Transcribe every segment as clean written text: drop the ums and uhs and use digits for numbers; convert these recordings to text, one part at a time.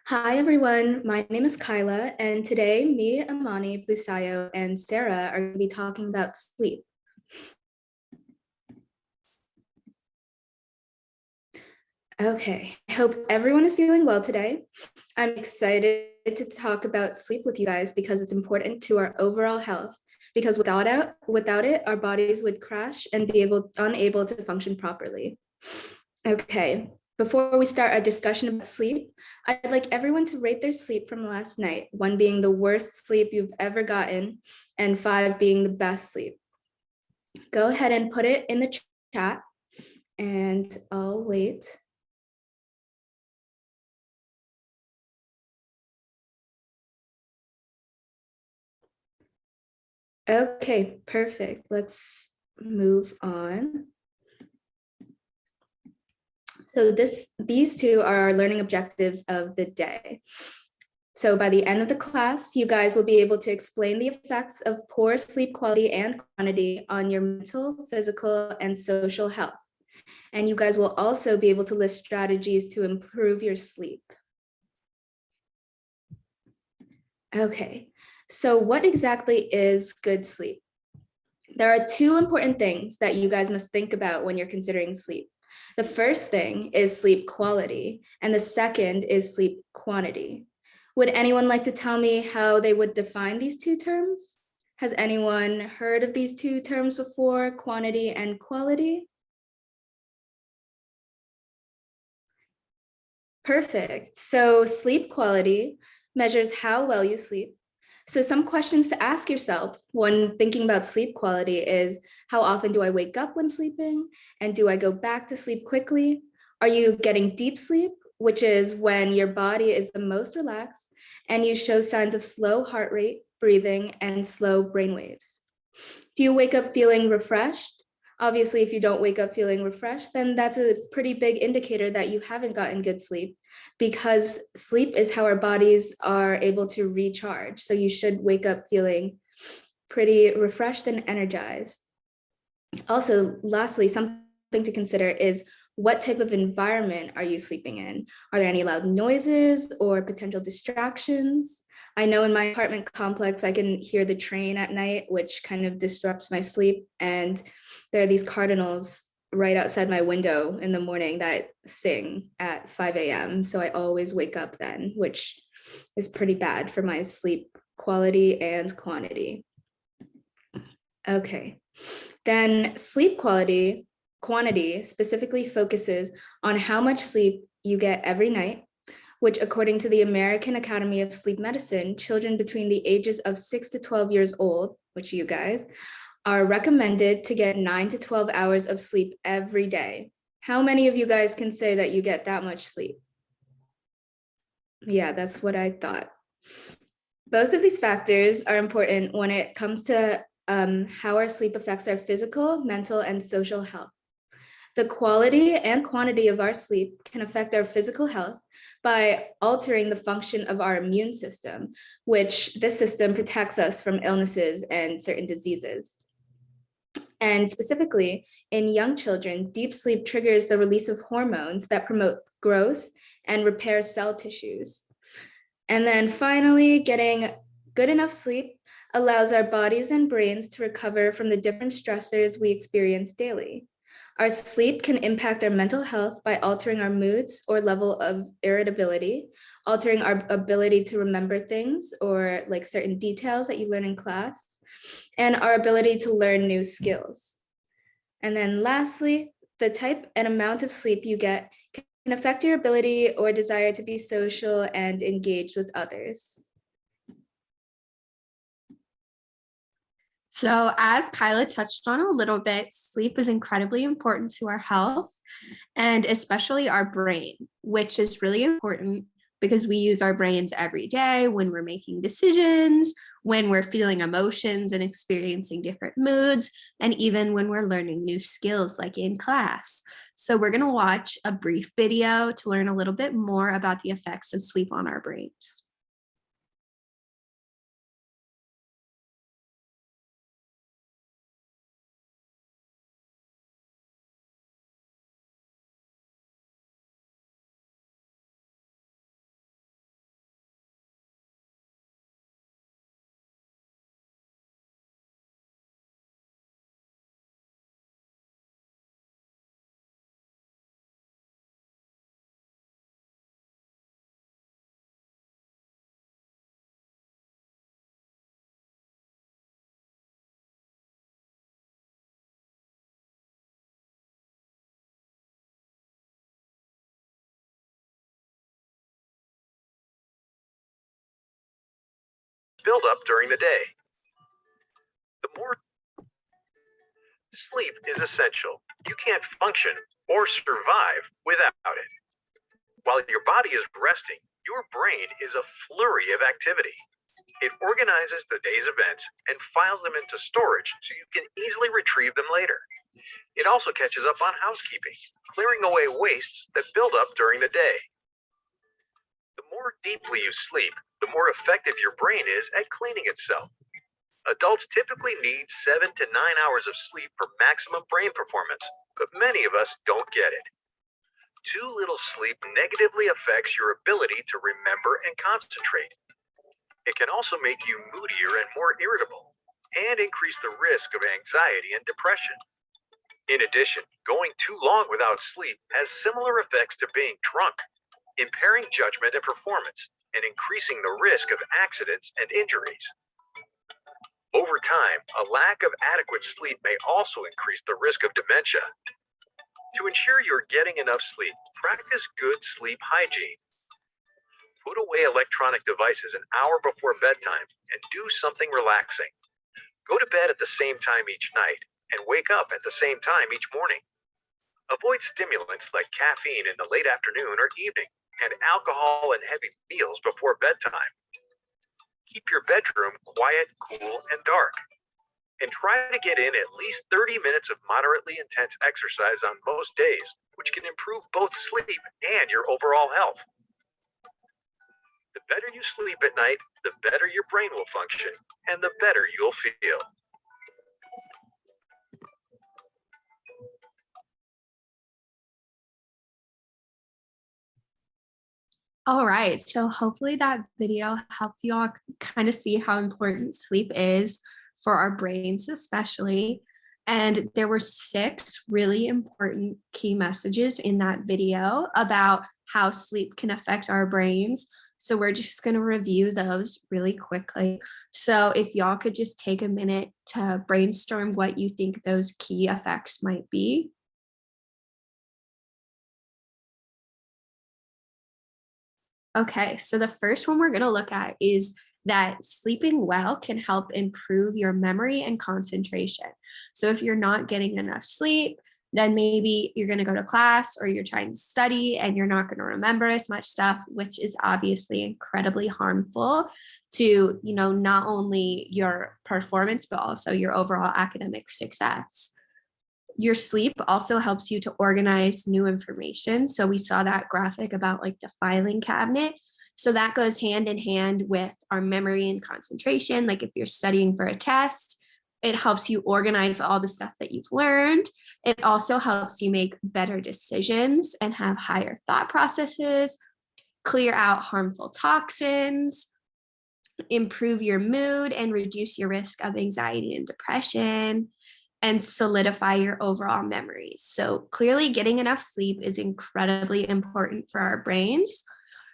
Hi everyone, my name is Kyla, and today me, Imani, Busayo, and Sarah are going to be talking about sleep. Okay, I hope everyone is feeling well today. I'm excited to talk about sleep with you guys because it's important to our overall health. Because without it, our bodies would crash and be unable to function properly. Okay, before we start our discussion about sleep, I'd like everyone to rate their sleep from last night, one being the worst sleep you've ever gotten, and five being the best sleep. Go ahead and put it in the chat, and I'll wait. Okay, perfect. Let's move on. So these two are our learning objectives of the day. So by the end of the class, you guys will be able to explain the effects of poor sleep quality and quantity on your mental, physical, and social health. And you guys will also be able to list strategies to improve your sleep. Okay, so what exactly is good sleep? There are two important things that you guys must think about when you're considering sleep. The first thing is sleep quality, and the second is sleep quantity. Would anyone like to tell me how they would define these two terms? Has anyone heard of these two terms before, quantity and quality? Perfect. So sleep quality measures how well you sleep. So some questions to ask yourself when thinking about sleep quality is, how often do I wake up when sleeping? And do I go back to sleep quickly? Are you getting deep sleep, which is when your body is the most relaxed and you show signs of slow heart rate, breathing, and slow brain waves? Do you wake up feeling refreshed? Obviously, if you don't wake up feeling refreshed, then that's a pretty big indicator that you haven't gotten good sleep, because sleep is how our bodies are able to recharge. So you should wake up feeling pretty refreshed and energized. Also, lastly, something to consider is, what type of environment are you sleeping in? Are there any loud noises or potential distractions? I know in my apartment complex, I can hear the train at night, which kind of disrupts my sleep. And there are these cardinals right outside my window in the morning that sing at 5 a.m. So I always wake up then, which is pretty bad for my sleep quality and quantity. Okay, then sleep quantity specifically focuses on how much sleep you get every night, which according to the American Academy of Sleep Medicine, children between the ages of 6 to 12 years old, which you guys, are recommended to get 9 to 12 hours of sleep every day. How many of you guys can say that you get that much sleep? Yeah, that's what I thought. Both of these factors are important when it comes to how our sleep affects our physical, mental, and social health. The quality and quantity of our sleep can affect our physical health by altering the function of our immune system, which this system protects us from illnesses and certain diseases. And specifically, in young children, deep sleep triggers the release of hormones that promote growth and repair cell tissues. And then finally, getting good enough sleep allows our bodies and brains to recover from the different stressors we experience daily. Our sleep can impact our mental health by altering our moods or level of irritability, altering our ability to remember things or like certain details that you learn in class, and our ability to learn new skills. And then lastly, the type and amount of sleep you get can affect your ability or desire to be social and engaged with others. So, as Kyla touched on a little bit, sleep is incredibly important to our health and especially our brain, which is really important because we use our brains every day when we're making decisions, when we're feeling emotions and experiencing different moods, and even when we're learning new skills like in class. So, we're going to watch a brief video to learn a little bit more about the effects of sleep on our brains. build up during the day. The more sleep is essential. You can't function or survive without it. While your body is resting, your brain is a flurry of activity. It organizes the day's events and files them into storage so you can easily retrieve them later. It also catches up on housekeeping, clearing away wastes that build up during the day. The more deeply you sleep, the more effective your brain is at cleaning itself. Adults typically need 7 to 9 hours of sleep for maximum brain performance, but many of us don't get it. Too little sleep negatively affects your ability to remember and concentrate. It can also make you moodier and more irritable, and increase the risk of anxiety and depression. In addition, going too long without sleep has similar effects to being drunk, impairing judgment and performance, and increasing the risk of accidents and injuries. Over time, a lack of adequate sleep may also increase the risk of dementia. To ensure you're getting enough sleep, practice good sleep hygiene. Put away electronic devices an hour before bedtime and do something relaxing. Go to bed at the same time each night and wake up at the same time each morning. Avoid stimulants like caffeine in the late afternoon or evening and alcohol and heavy meals before bedtime. Keep your bedroom quiet, cool, and dark. And try to get in at least 30 minutes of moderately intense exercise on most days, which can improve both sleep and your overall health. The better you sleep at night, the better your brain will function, and the better you'll feel. All right, so hopefully that video helped you all kind of see how important sleep is for our brains especially. And there were 6 really important key messages in that video about how sleep can affect our brains. So we're just going to review those really quickly. So if y'all could just take a minute to brainstorm what you think those key effects might be. Okay, so the first one we're going to look at is that sleeping well can help improve your memory and concentration. So if you're not getting enough sleep, then maybe you're going to go to class or you're trying to study and you're not going to remember as much stuff, which is obviously incredibly harmful to, not only your performance, but also your overall academic success. Your sleep also helps you to organize new information. So we saw that graphic about like the filing cabinet. So that goes hand in hand with our memory and concentration. Like if you're studying for a test, it helps you organize all the stuff that you've learned. It also helps you make better decisions and have higher thought processes, clear out harmful toxins, improve your mood and reduce your risk of anxiety and depression, and solidify your overall memories. So clearly getting enough sleep is incredibly important for our brains.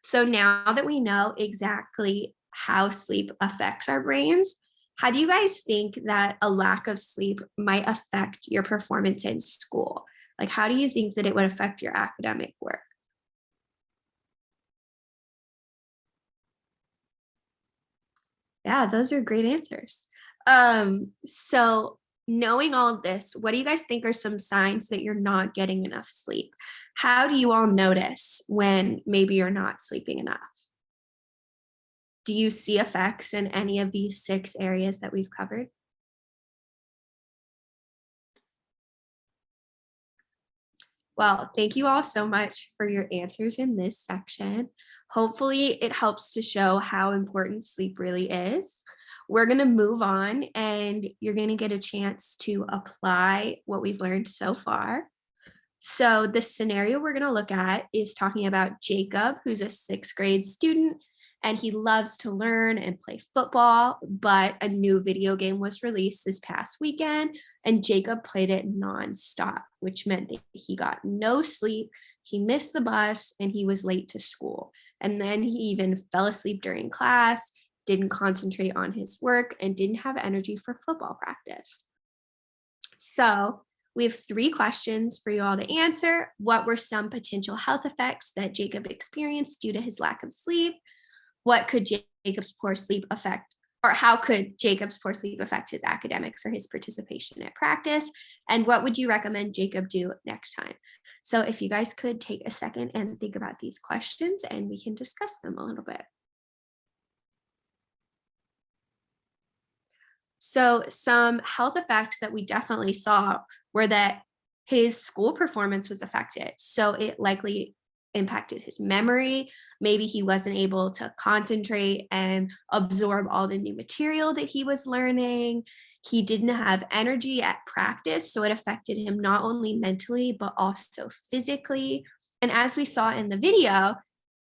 So now that we know exactly how sleep affects our brains, how do you guys think that a lack of sleep might affect your performance in school? Like, how do you think that it would affect your academic work? Yeah, those are great answers. So knowing all of this, what do you guys think are some signs that you're not getting enough sleep? How do you all notice when maybe you're not sleeping enough? Do you see effects in any of these 6 areas that we've covered? Well, thank you all so much for your answers in this section. Hopefully it helps to show how important sleep really is. We're going to move on and you're going to get a chance to apply what we've learned so far. So the scenario we're going to look at is talking about Jacob, who's a 6th grade student, and he loves to learn and play football, but a new video game was released this past weekend, and Jacob played it nonstop, which meant that he got no sleep, he missed the bus, and he was late to school. And then he even fell asleep during class, didn't concentrate on his work, and didn't have energy for football practice. So we have 3 questions for you all to answer. What were some potential health effects that Jacob experienced due to his lack of sleep? What could Jacob's poor sleep affect or how could Jacob's poor sleep affect his academics or his participation at practice? And what would you recommend Jacob do next time? So if you guys could take a second and think about these questions, and we can discuss them a little bit. So some health effects that we definitely saw were that his school performance was affected. So it likely impacted his memory. Maybe he wasn't able to concentrate and absorb all the new material that he was learning. He didn't have energy at practice, so it affected him not only mentally, but also physically. And as we saw in the video,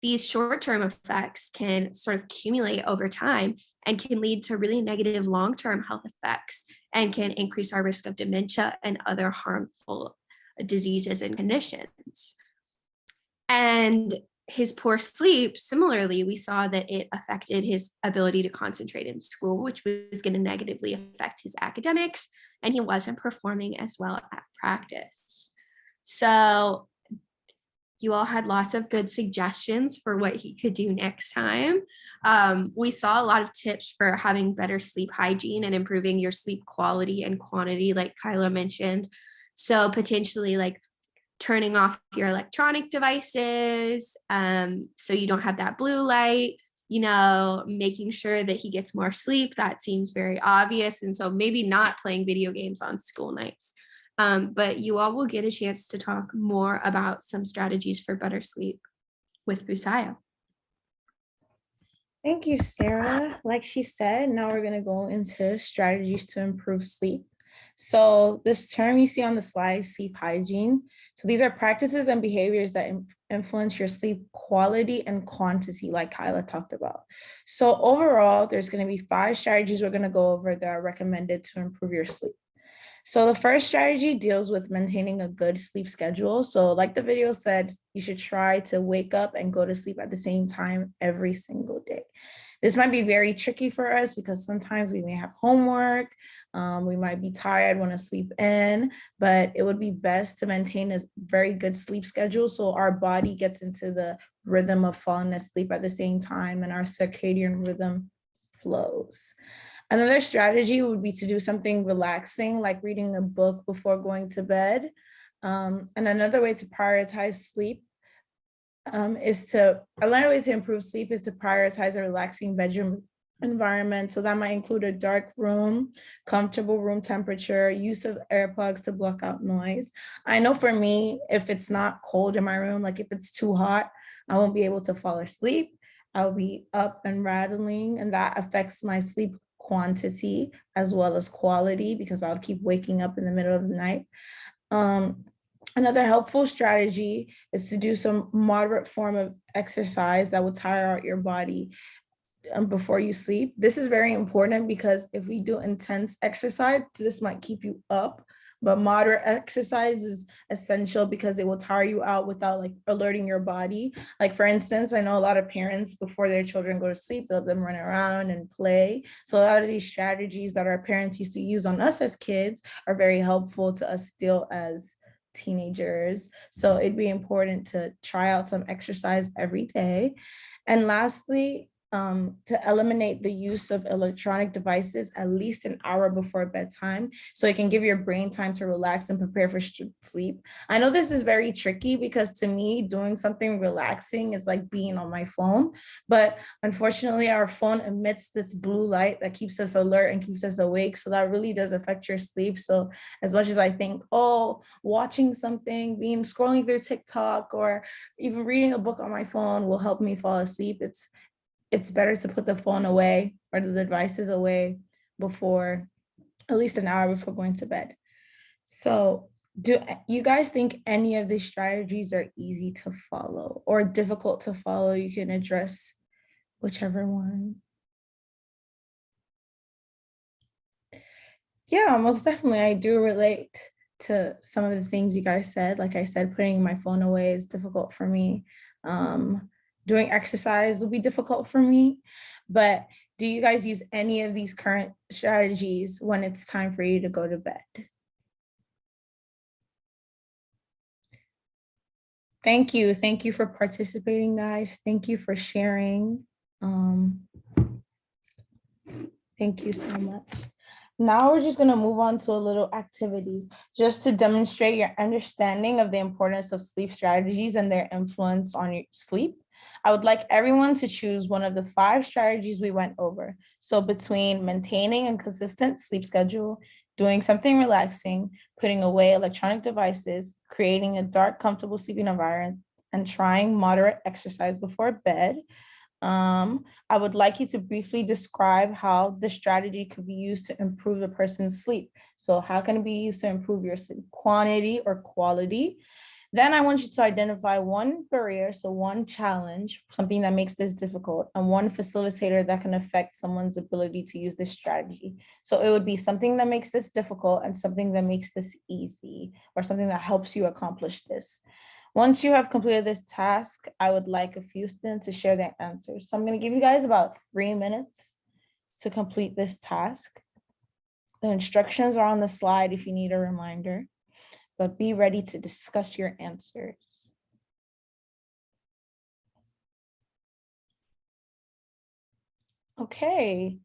these short-term effects can sort of accumulate over time and can lead to really negative long-term health effects and can increase our risk of dementia and other harmful diseases and conditions. And his poor sleep, similarly, we saw that it affected his ability to concentrate in school, which was going to negatively affect his academics, and he wasn't performing as well at practice. So you all had lots of good suggestions for what he could do next time. We saw a lot of tips for having better sleep hygiene and improving your sleep quality and quantity, like Kyla mentioned. So potentially like turning off your electronic devices so you don't have that blue light, making sure that he gets more sleep. That seems very obvious. And so maybe not playing video games on school nights. But you all will get a chance to talk more about some strategies for better sleep with Busayo. Thank you, Sarah. Like she said, now we're going to go into strategies to improve sleep. So this term you see on the slide, sleep hygiene. So these are practices and behaviors that influence your sleep quality and quantity, like Kyla talked about. So overall, there's going to be 5 strategies we're going to go over that are recommended to improve your sleep. So the first strategy deals with maintaining a good sleep schedule. So like the video said, you should try to wake up and go to sleep at the same time every single day. This might be very tricky for us because sometimes we may have homework, we might be tired, want to sleep in, but it would be best to maintain a very good sleep schedule so our body gets into the rhythm of falling asleep at the same time and our circadian rhythm flows. Another strategy would be to do something relaxing, like reading a book before going to bed. And another way to prioritize sleep another way to improve sleep is to prioritize a relaxing bedroom environment. So that might include a dark room, comfortable room temperature, use of earplugs to block out noise. I know for me, if it's not cold in my room, like if it's too hot, I won't be able to fall asleep. I'll be up and rattling, and that affects my sleep quantity as well as quality because I'll keep waking up in the middle of the night. Another helpful strategy is to do some moderate form of exercise that will tire out your body before you sleep. This is very important because if we do intense exercise, this might keep you up, but moderate exercise is essential because it will tire you out without like alerting your body. Like for instance, I know a lot of parents before their children go to sleep, they'll let them run around and play. So a lot of these strategies that our parents used to use on us as kids are very helpful to us still as teenagers. So it'd be important to try out some exercise every day. And lastly, to eliminate the use of electronic devices at least an hour before bedtime, so it can give your brain time to relax and prepare for sleep. I know this is very tricky because to me, doing something relaxing is like being on my phone, but unfortunately our phone emits this blue light that keeps us alert and keeps us awake. So that really does affect your sleep. So as much as I think, watching something, scrolling through TikTok or even reading a book on my phone will help me fall asleep, it's better to put the phone away or the devices away before, at least an hour before going to bed. So do you guys think any of these strategies are easy to follow or difficult to follow? You can address whichever one. Yeah, most definitely. I do relate to some of the things you guys said. Like I said, putting my phone away is difficult for me. Doing exercise will be difficult for me, but do you guys use any of these current strategies when it's time for you to go to bed? Thank you. Thank you for participating, guys. Thank you for sharing. Thank you so much. Now we're just going to move on to a little activity just to demonstrate your understanding of the importance of sleep strategies and their influence on your sleep. I would like everyone to choose one of the 5 strategies we went over. So between maintaining a consistent sleep schedule, doing something relaxing, putting away electronic devices, creating a dark, comfortable sleeping environment, and trying moderate exercise before bed. I would like you to briefly describe how the strategy could be used to improve a person's sleep. So how can it be used to improve your sleep quantity or quality? Then I want you to identify one barrier, so one challenge, something that makes this difficult, and one facilitator that can affect someone's ability to use this strategy. So it would be something that makes this difficult and something that makes this easy, or something that helps you accomplish this. Once you have completed this task, I would like a few students to share their answers. So I'm going to give you guys about 3 minutes to complete this task. The instructions are on the slide if you need a reminder, but be ready to discuss your answers. Okay,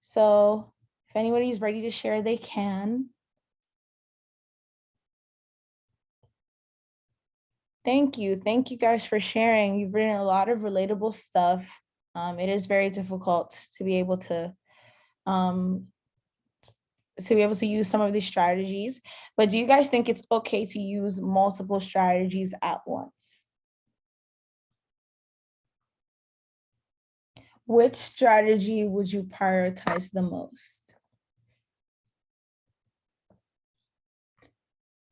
so if anybody's ready to share, they can. Thank you. Thank you guys for sharing. You've written a lot of relatable stuff. It is very difficult to be able to use some of these strategies, but do you guys think it's okay to use multiple strategies at once? Which strategy would you prioritize the most?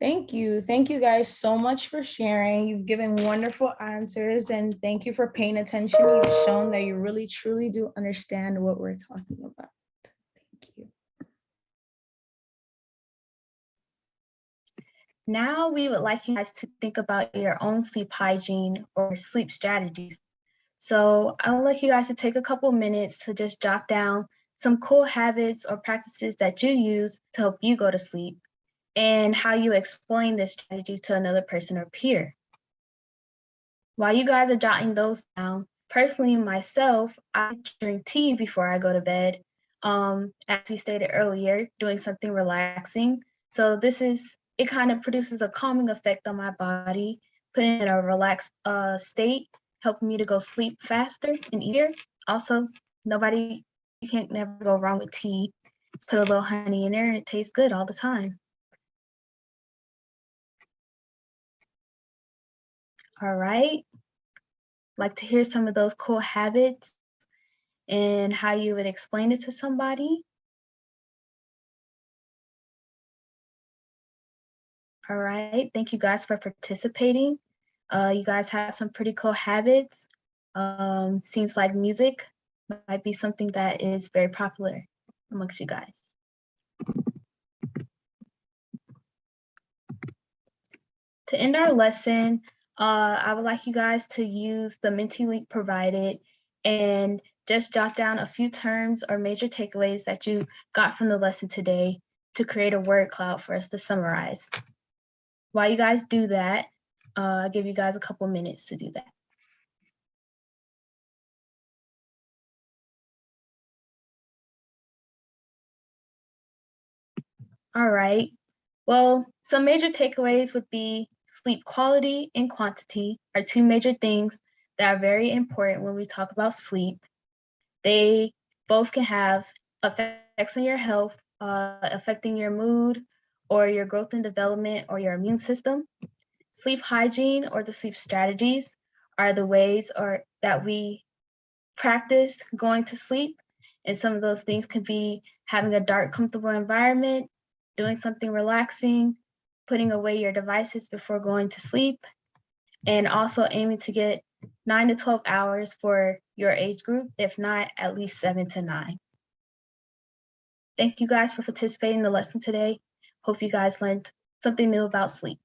Thank you. Thank you guys so much for sharing. You've given wonderful answers, and thank you for paying attention. You've shown that you really, truly do understand what we're talking about. Thank you. Now we would like you guys to think about your own sleep hygiene or sleep strategies. So I would like you guys to take a couple minutes to just jot down some cool habits or practices that you use to help you go to sleep and how you explain this strategy to another person or peer. While you guys are jotting those down, personally myself, I drink tea before I go to bed. As we stated earlier, doing something relaxing. So it kind of produces a calming effect on my body, putting it in a relaxed state, helping me to go sleep faster and easier. Also, you can't never go wrong with tea. Put a little honey in there and it tastes good all the time. All right. Like to hear some of those cool habits and how you would explain it to somebody. All right, thank you guys for participating. You guys have some pretty cool habits. Seems like music might be something that is very popular amongst you guys. To end our lesson, I would like you guys to use the Menti link provided and just jot down a few terms or major takeaways that you got from the lesson today to create a word cloud for us to summarize. While you guys do that, I'll give you guys a couple minutes to do that. All right, well, some major takeaways would be sleep quality and quantity are 2 major things that are very important when we talk about sleep. They both can have effects on your health, affecting your mood or your growth and development or your immune system. Sleep hygiene or the sleep strategies are the ways that we practice going to sleep. And some of those things could be having a dark, comfortable environment, doing something relaxing, putting away your devices before going to sleep, and also aiming to get 9 to 12 hours for your age group, if not at least 7 to 9. Thank you guys for participating in the lesson today. Hope you guys learned something new about sleep.